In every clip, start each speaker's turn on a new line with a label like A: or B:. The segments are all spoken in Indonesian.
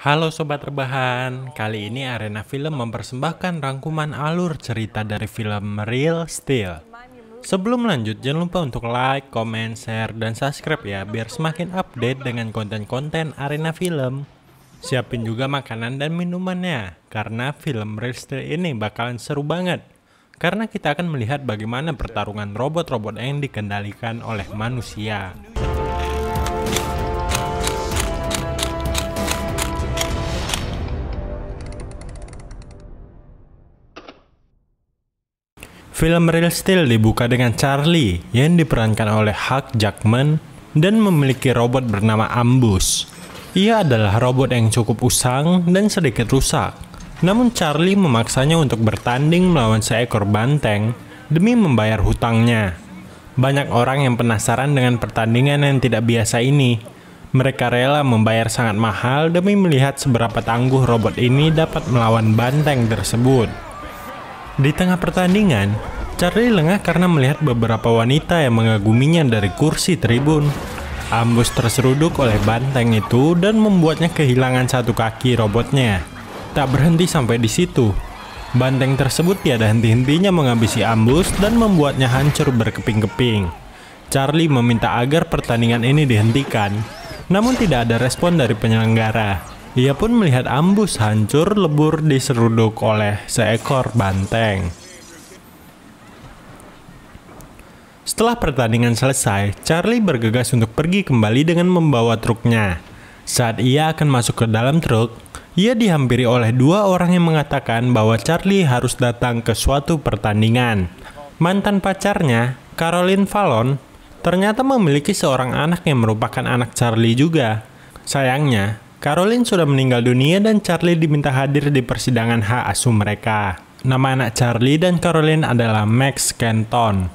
A: Halo Sobat Rebahan, kali ini Arena Film mempersembahkan rangkuman alur cerita dari film Real Steel. Sebelum lanjut, jangan lupa untuk like, comment, share, dan subscribe ya, biar semakin update dengan konten-konten Arena Film. Siapin juga makanan dan minumannya, karena film Real Steel ini bakalan seru banget. Karena kita akan melihat bagaimana pertarungan robot-robot yang dikendalikan oleh manusia. Film Real Steel dibuka dengan Charlie yang diperankan oleh Hugh Jackman dan memiliki robot bernama Ambus. Ia adalah robot yang cukup usang dan sedikit rusak. Namun Charlie memaksanya untuk bertanding melawan seekor banteng demi membayar hutangnya. Banyak orang yang penasaran dengan pertandingan yang tidak biasa ini. Mereka rela membayar sangat mahal demi melihat seberapa tangguh robot ini dapat melawan banteng tersebut. Di tengah pertandingan, Charlie lengah karena melihat beberapa wanita yang mengaguminya dari kursi tribun. Ambus terseruduk oleh banteng itu dan membuatnya kehilangan satu kaki robotnya. Tak berhenti sampai di situ. Banteng tersebut tiada henti-hentinya menghabisi Ambus dan membuatnya hancur berkeping-keping. Charlie meminta agar pertandingan ini dihentikan, namun tidak ada respon dari penyelenggara. Ia pun melihat Ambus hancur lebur diseruduk oleh seekor banteng. Setelah pertandingan selesai, Charlie bergegas untuk pergi kembali dengan membawa truknya. Saat ia akan masuk ke dalam truk, ia dihampiri oleh dua orang yang mengatakan bahwa Charlie harus datang ke suatu pertandingan. Mantan pacarnya, Caroline Fallon, ternyata memiliki seorang anak yang merupakan anak Charlie juga. Sayangnya, Caroline sudah meninggal dunia dan Charlie diminta hadir di persidangan hak asuh mereka. Nama anak Charlie dan Caroline adalah Max Kenton.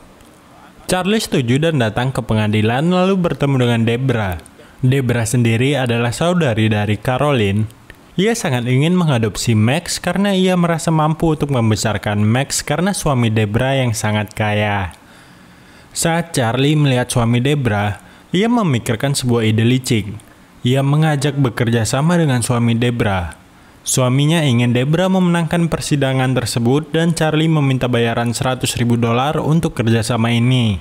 A: Charlie setuju dan datang ke pengadilan lalu bertemu dengan Debra. Debra sendiri adalah saudari dari Caroline. Ia sangat ingin mengadopsi Max karena ia merasa mampu untuk membesarkan Max karena suami Debra yang sangat kaya. Saat Charlie melihat suami Debra, ia memikirkan sebuah ide licik. Ia mengajak bekerja sama dengan suami Debra. Suaminya ingin Debra memenangkan persidangan tersebut dan Charlie meminta bayaran $100.000 untuk kerjasama ini.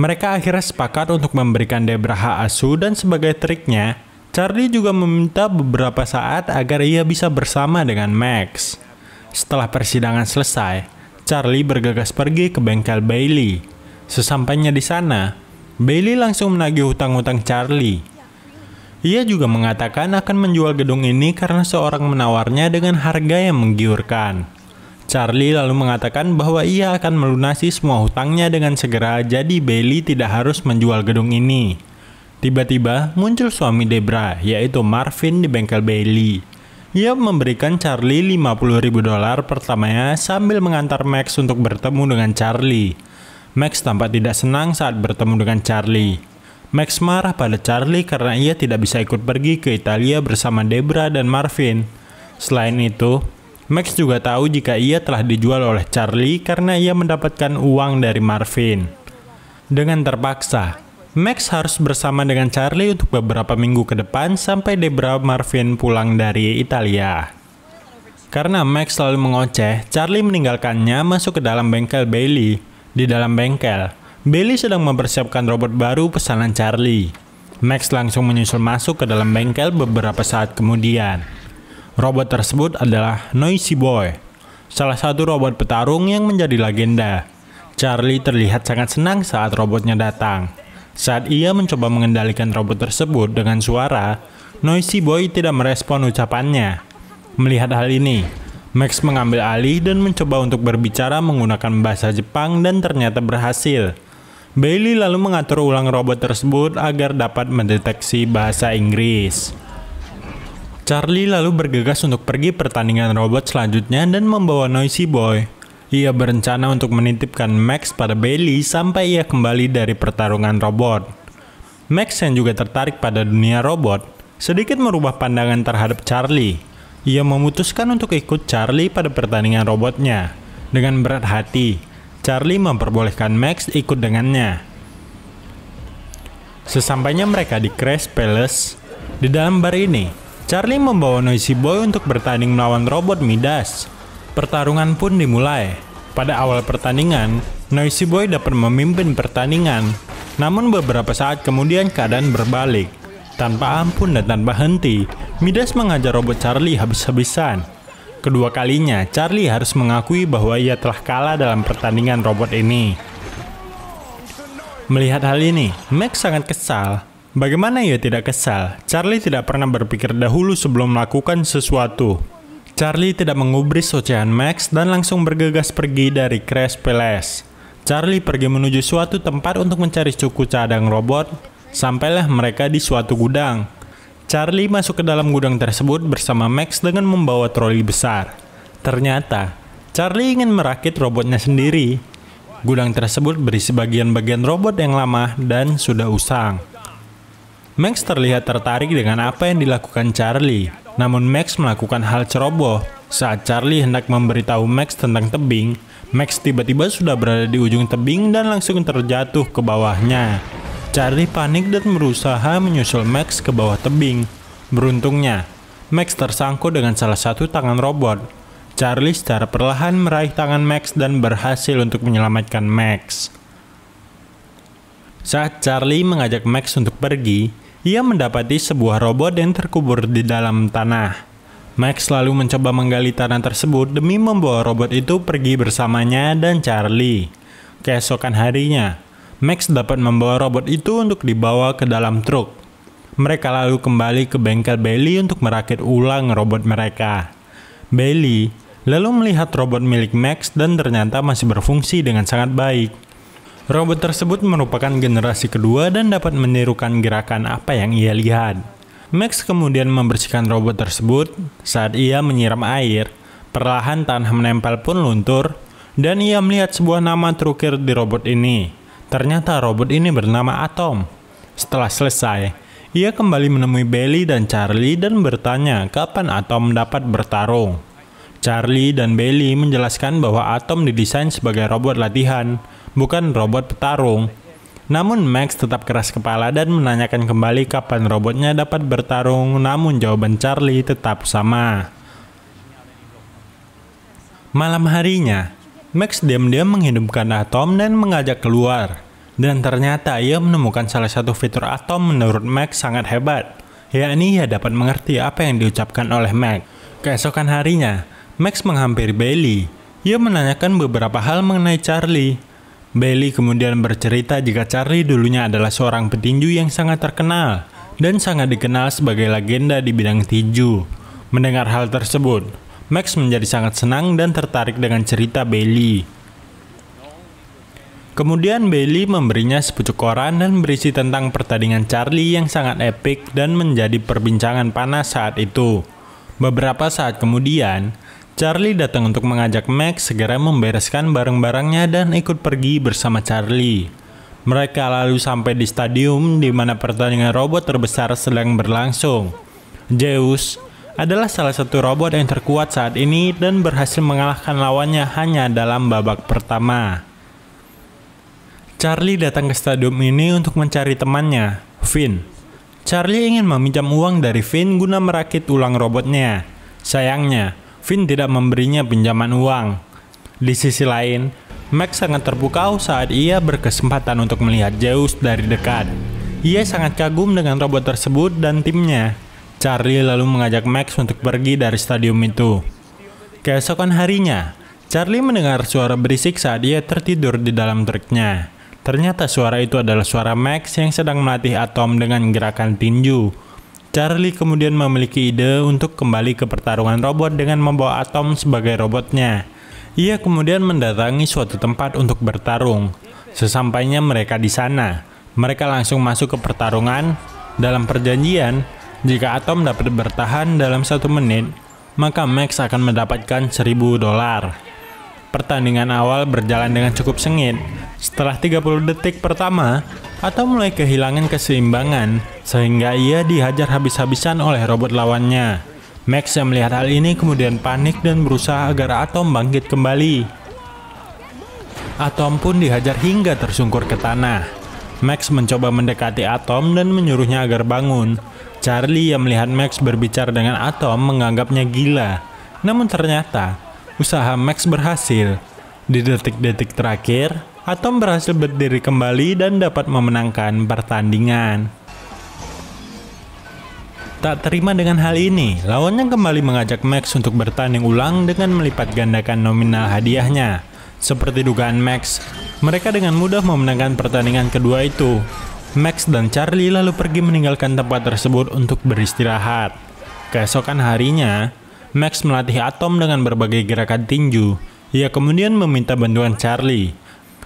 A: Mereka akhirnya sepakat untuk memberikan Debra hak asuh dan sebagai triknya, Charlie juga meminta beberapa saat agar ia bisa bersama dengan Max. Setelah persidangan selesai, Charlie bergegas pergi ke bengkel Bailey. Sesampainya di sana, Bailey langsung menagih hutang-hutang Charlie. Ia juga mengatakan akan menjual gedung ini karena seorang menawarnya dengan harga yang menggiurkan. Charlie lalu mengatakan bahwa ia akan melunasi semua hutangnya dengan segera, jadi Bailey tidak harus menjual gedung ini. Tiba-tiba muncul suami Debra, yaitu Marvin di bengkel Bailey. Ia memberikan Charlie $50.000 pertamanya sambil mengantar Max untuk bertemu dengan Charlie. Max tampak tidak senang saat bertemu dengan Charlie. Max marah pada Charlie karena ia tidak bisa ikut pergi ke Italia bersama Debra dan Marvin. Selain itu, Max juga tahu jika ia telah dijual oleh Charlie karena ia mendapatkan uang dari Marvin. Dengan terpaksa, Max harus bersama dengan Charlie untuk beberapa minggu ke depan sampai Debra Marvin pulang dari Italia. Karena Max selalu mengoceh, Charlie meninggalkannya masuk ke dalam bengkel Bailey. Di dalam bengkel, Bailey sedang mempersiapkan robot baru pesanan Charlie. Max langsung menyusul masuk ke dalam bengkel beberapa saat kemudian. Robot tersebut adalah Noisy Boy, salah satu robot petarung yang menjadi legenda. Charlie terlihat sangat senang saat robotnya datang. Saat ia mencoba mengendalikan robot tersebut dengan suara, Noisy Boy tidak merespon ucapannya. Melihat hal ini, Max mengambil alih dan mencoba untuk berbicara menggunakan bahasa Jepang dan ternyata berhasil. Bailey lalu mengatur ulang robot tersebut agar dapat mendeteksi bahasa Inggris. Charlie lalu bergegas untuk pergi pertandingan robot selanjutnya dan membawa Noisy Boy. Ia berencana untuk menitipkan Max pada Bailey sampai ia kembali dari pertarungan robot. Max yang juga tertarik pada dunia robot, sedikit merubah pandangan terhadap Charlie. Ia memutuskan untuk ikut Charlie pada pertandingan robotnya. Dengan berat hati, Charlie memperbolehkan Max ikut dengannya. Sesampainya mereka di Crash Palace, di dalam bar ini, Charlie membawa Noisy Boy untuk bertanding melawan robot Midas. Pertarungan pun dimulai. Pada awal pertandingan, Noisy Boy dapat memimpin pertandingan. Namun beberapa saat kemudian keadaan berbalik. Tanpa ampun dan tanpa henti, Midas mengajar robot Charlie habis-habisan. Kedua kalinya, Charlie harus mengakui bahwa ia telah kalah dalam pertandingan robot ini. Melihat hal ini, Max sangat kesal. Bagaimana ia tidak kesal? Charlie tidak pernah berpikir dahulu sebelum melakukan sesuatu. Charlie tidak mengubris ocehan Max dan langsung bergegas pergi dari Crash Palace. Charlie pergi menuju suatu tempat untuk mencari suku cadang robot. Sampailah mereka di suatu gudang. Charlie masuk ke dalam gudang tersebut bersama Max dengan membawa troli besar. Ternyata, Charlie ingin merakit robotnya sendiri. Gudang tersebut berisi bagian-bagian robot yang lama dan sudah usang. Max terlihat tertarik dengan apa yang dilakukan Charlie. Namun Max melakukan hal ceroboh. Saat Charlie hendak memberitahu Max tentang tebing, Max tiba-tiba sudah berada di ujung tebing dan langsung terjatuh ke bawahnya. Charlie panik dan berusaha menyusul Max ke bawah tebing. Beruntungnya, Max tersangkut dengan salah satu tangan robot. Charlie secara perlahan meraih tangan Max dan berhasil untuk menyelamatkan Max. Saat Charlie mengajak Max untuk pergi, ia mendapati sebuah robot yang terkubur di dalam tanah. Max lalu mencoba menggali tanah tersebut demi membawa robot itu pergi bersamanya dan Charlie. Keesokan harinya, Max dapat membawa robot itu untuk dibawa ke dalam truk. Mereka lalu kembali ke bengkel Bailey untuk merakit ulang robot mereka. Bailey lalu melihat robot milik Max dan ternyata masih berfungsi dengan sangat baik. Robot tersebut merupakan generasi kedua dan dapat menirukan gerakan apa yang ia lihat. Max kemudian membersihkan robot tersebut. Saat ia menyiram air, perlahan tanah menempel pun luntur, dan ia melihat sebuah nama terukir di robot ini. Ternyata robot ini bernama Atom. Setelah selesai, ia kembali menemui Bailey dan Charlie dan bertanya kapan Atom dapat bertarung. Charlie dan Bailey menjelaskan bahwa Atom didesain sebagai robot latihan, bukan robot petarung. Namun Max tetap keras kepala dan menanyakan kembali kapan robotnya dapat bertarung, namun jawaban Charlie tetap sama. Malam harinya, Max diam-diam menghidupkan Atom dan mengajak keluar. Dan ternyata ia menemukan salah satu fitur Atom menurut Max sangat hebat, yakni ia dapat mengerti apa yang diucapkan oleh Max. Keesokan harinya, Max menghampiri Bailey. Ia menanyakan beberapa hal mengenai Charlie. Bailey kemudian bercerita jika Charlie dulunya adalah seorang petinju yang sangat terkenal dan sangat dikenal sebagai legenda di bidang tinju. Mendengar hal tersebut, Max menjadi sangat senang dan tertarik dengan cerita Bailey. Kemudian Bailey memberinya sepucuk koran dan berisi tentang pertandingan Charlie yang sangat epik dan menjadi perbincangan panas saat itu. Beberapa saat kemudian, Charlie datang untuk mengajak Max segera membereskan barang-barangnya dan ikut pergi bersama Charlie. Mereka lalu sampai di stadium di mana pertandingan robot terbesar sedang berlangsung. Zeus adalah salah satu robot yang terkuat saat ini dan berhasil mengalahkan lawannya hanya dalam babak pertama. Charlie datang ke stadium ini untuk mencari temannya, Finn. Charlie ingin meminjam uang dari Finn guna merakit ulang robotnya. Sayangnya, Finn tidak memberinya pinjaman uang. Di sisi lain, Max sangat terpukau saat ia berkesempatan untuk melihat Zeus dari dekat. Ia sangat kagum dengan robot tersebut dan timnya. Charlie lalu mengajak Max untuk pergi dari stadium itu. Keesokan harinya, Charlie mendengar suara berisik saat ia tertidur di dalam truknya. Ternyata suara itu adalah suara Max yang sedang melatih Atom dengan gerakan tinju. Charlie kemudian memiliki ide untuk kembali ke pertarungan robot dengan membawa Atom sebagai robotnya. Ia kemudian mendatangi suatu tempat untuk bertarung. Sesampainya mereka di sana, mereka langsung masuk ke pertarungan. Dalam perjanjian, jika Atom dapat bertahan dalam 1 menit, maka Max akan mendapatkan $1.000. Pertandingan awal berjalan dengan cukup sengit. Setelah 30 detik pertama, Atom mulai kehilangan keseimbangan, sehingga ia dihajar habis-habisan oleh robot lawannya. Max yang melihat hal ini kemudian panik dan berusaha agar Atom bangkit kembali. Atom pun dihajar hingga tersungkur ke tanah. Max mencoba mendekati Atom dan menyuruhnya agar bangun. Charlie yang melihat Max berbicara dengan Atom menganggapnya gila. Namun ternyata, usaha Max berhasil. Di detik-detik terakhir, Atom berhasil berdiri kembali dan dapat memenangkan pertandingan. Tak terima dengan hal ini, lawannya kembali mengajak Max untuk bertanding ulang dengan melipat gandakan nominal hadiahnya. Seperti dugaan Max, mereka dengan mudah memenangkan pertandingan kedua itu. Max dan Charlie lalu pergi meninggalkan tempat tersebut untuk beristirahat. Keesokan harinya, Max melatih Atom dengan berbagai gerakan tinju. Ia kemudian meminta bantuan Charlie.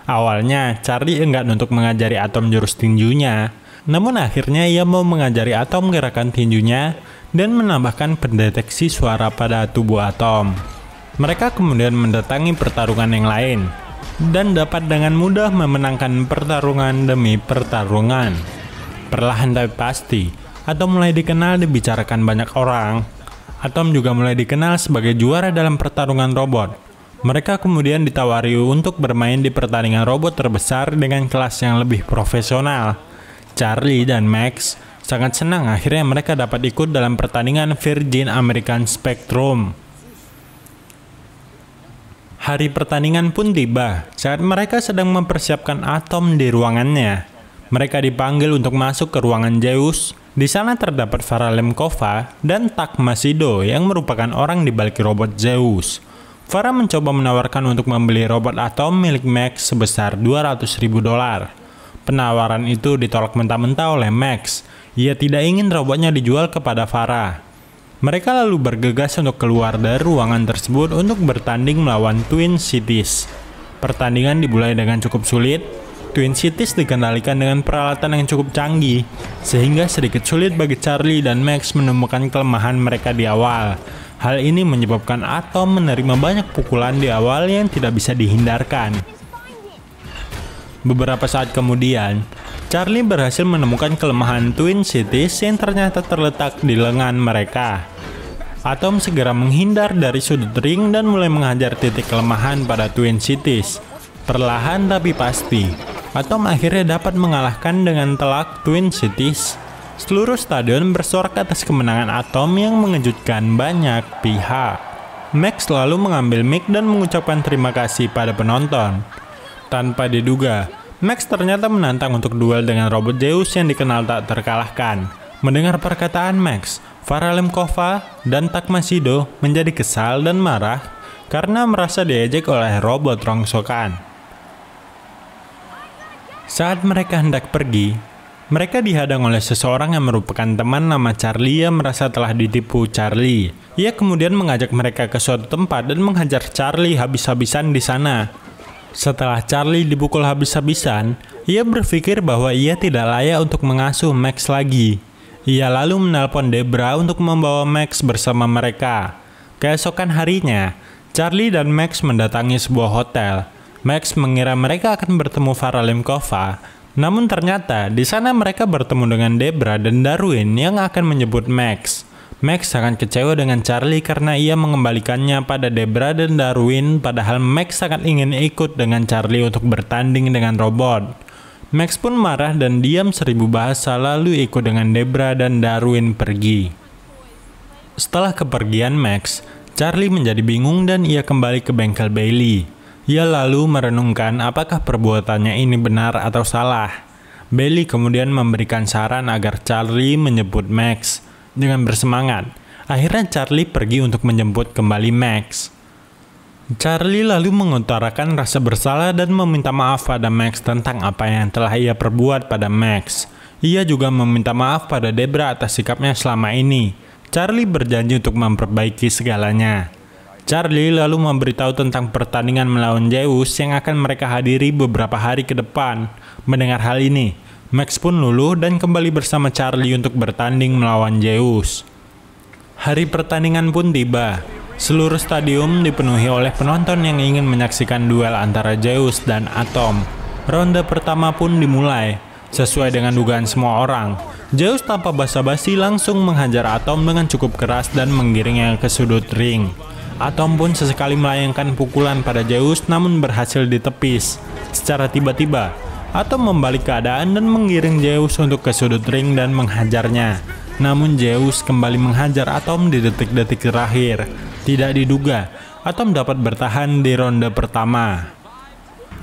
A: Awalnya, Charlie enggan untuk mengajari Atom jurus tinjunya. Namun akhirnya ia mau mengajari Atom gerakan tinjunya dan menambahkan pendeteksi suara pada tubuh Atom. Mereka kemudian mendatangi pertarungan yang lain dan dapat dengan mudah memenangkan pertarungan demi pertarungan. Perlahan tapi pasti, Atom mulai dikenal dibicarakan banyak orang. Atom juga mulai dikenal sebagai juara dalam pertarungan robot. Mereka kemudian ditawari untuk bermain di pertandingan robot terbesar dengan kelas yang lebih profesional. Charlie dan Max sangat senang akhirnya mereka dapat ikut dalam pertandingan Virgin American Spectrum. Hari pertandingan pun tiba saat mereka sedang mempersiapkan Atom di ruangannya. Mereka dipanggil untuk masuk ke ruangan Zeus. Di sana terdapat Farah Lemkova dan Tak Masido yang merupakan orang di balik robot Zeus. Farah mencoba menawarkan untuk membeli robot Atom milik Max sebesar $200.000. Penawaran itu ditolak mentah-mentah oleh Max. Ia tidak ingin robotnya dijual kepada Farah. Mereka lalu bergegas untuk keluar dari ruangan tersebut untuk bertanding melawan Twin Cities. Pertandingan dimulai dengan cukup sulit. Twin Cities dikendalikan dengan peralatan yang cukup canggih, sehingga sedikit sulit bagi Charlie dan Max menemukan kelemahan mereka di awal. Hal ini menyebabkan Atom menerima banyak pukulan di awal yang tidak bisa dihindarkan. Beberapa saat kemudian, Charlie berhasil menemukan kelemahan Twin Cities yang ternyata terletak di lengan mereka. Atom segera menghindar dari sudut ring dan mulai menghajar titik kelemahan pada Twin Cities. Perlahan tapi pasti, Atom akhirnya dapat mengalahkan dengan telak Twin Cities. Seluruh stadion bersorak atas kemenangan Atom yang mengejutkan banyak pihak. Max lalu mengambil mic dan mengucapkan terima kasih pada penonton. Tanpa diduga, Max ternyata menantang untuk duel dengan robot Zeus yang dikenal tak terkalahkan. Mendengar perkataan Max, Farah Lemkova dan Tak Masido menjadi kesal dan marah karena merasa diejek oleh robot rongsokan. Saat mereka hendak pergi, mereka dihadang oleh seseorang yang merupakan teman nama Charlie yang merasa telah ditipu Charlie. Ia kemudian mengajak mereka ke suatu tempat dan menghajar Charlie habis-habisan di sana. Setelah Charlie dipukul habis-habisan, ia berpikir bahwa ia tidak layak untuk mengasuh Max lagi. Ia lalu menelpon Debra untuk membawa Max bersama mereka. Keesokan harinya, Charlie dan Max mendatangi sebuah hotel. Max mengira mereka akan bertemu Farah Lemkova, namun ternyata di sana mereka bertemu dengan Debra dan Darwin yang akan menyebut Max. Max sangat kecewa dengan Charlie karena ia mengembalikannya pada Debra dan Darwin, padahal Max sangat ingin ikut dengan Charlie untuk bertanding dengan robot. Max pun marah dan diam 1000 bahasa lalu ikut dengan Debra dan Darwin pergi. Setelah kepergian Max, Charlie menjadi bingung dan ia kembali ke bengkel Bailey. Ia lalu merenungkan apakah perbuatannya ini benar atau salah. Bailey kemudian memberikan saran agar Charlie menjemput Max. Dengan bersemangat, akhirnya Charlie pergi untuk menjemput kembali Max. Charlie lalu mengutarakan rasa bersalah dan meminta maaf pada Max tentang apa yang telah ia perbuat pada Max. Ia juga meminta maaf pada Debra atas sikapnya selama ini. Charlie berjanji untuk memperbaiki segalanya. Charlie lalu memberitahu tentang pertandingan melawan Zeus yang akan mereka hadiri beberapa hari ke depan. Mendengar hal ini, Max pun luluh dan kembali bersama Charlie untuk bertanding melawan Zeus. Hari pertandingan pun tiba. Seluruh stadium dipenuhi oleh penonton yang ingin menyaksikan duel antara Zeus dan Atom. Ronde pertama pun dimulai. Sesuai dengan dugaan semua orang, Zeus tanpa basa-basi langsung menghajar Atom dengan cukup keras dan menggiringnya ke sudut ring. Atom pun sesekali melayangkan pukulan pada Zeus namun berhasil ditepis. Secara tiba-tiba, Atom membalik keadaan dan menggiring Zeus untuk ke sudut ring dan menghajarnya. Namun Zeus kembali menghajar Atom di detik-detik terakhir. Tidak diduga, Atom dapat bertahan di ronde pertama.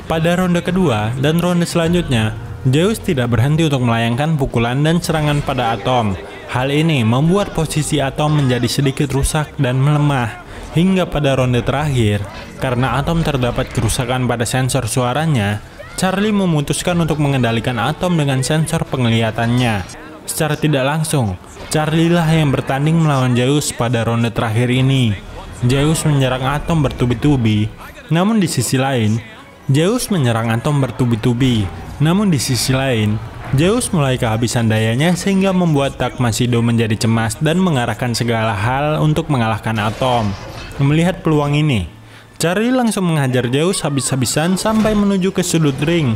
A: Pada ronde kedua dan ronde selanjutnya, Zeus tidak berhenti untuk melayangkan pukulan dan serangan pada Atom. Hal ini membuat posisi Atom menjadi sedikit rusak dan melemah. Hingga pada ronde terakhir, karena Atom terdapat kerusakan pada sensor suaranya, Charlie memutuskan untuk mengendalikan Atom dengan sensor penglihatannya. Secara tidak langsung, Charlie lah yang bertanding melawan Zeus pada ronde terakhir ini. Zeus menyerang Atom bertubi-tubi, namun di sisi lain, Zeus mulai kehabisan dayanya sehingga membuat Takmasido menjadi cemas dan mengarahkan segala hal untuk mengalahkan Atom. Melihat peluang ini, Charlie langsung menghajar Zeus habis-habisan sampai menuju ke sudut ring.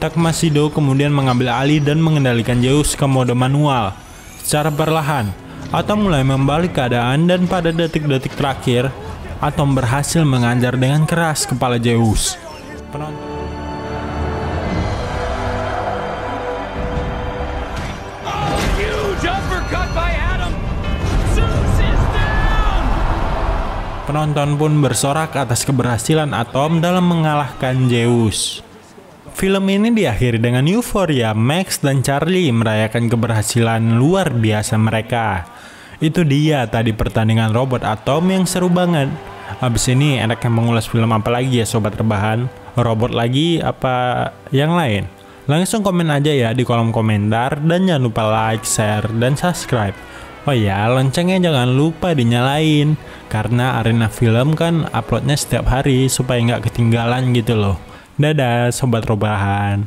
A: Takmasido kemudian mengambil alih dan mengendalikan Zeus ke mode manual. Secara perlahan, Atom mulai membalik keadaan dan pada detik-detik terakhir, Atom berhasil menghajar dengan keras kepala Zeus. Penonton pun bersorak atas keberhasilan Atom dalam mengalahkan Zeus. Film ini diakhiri dengan euforia Max dan Charlie merayakan keberhasilan luar biasa mereka. Itu dia tadi pertandingan robot Atom yang seru banget. Habis ini enaknya mengulas film apa lagi ya sobat rebahan? Robot lagi apa yang lain? Langsung komen aja ya di kolom komentar dan jangan lupa like, share, dan subscribe. Oh ya, loncengnya jangan lupa dinyalain karena Arena Film kan uploadnya setiap hari supaya nggak ketinggalan gitu loh. Dadah sobat rebahan.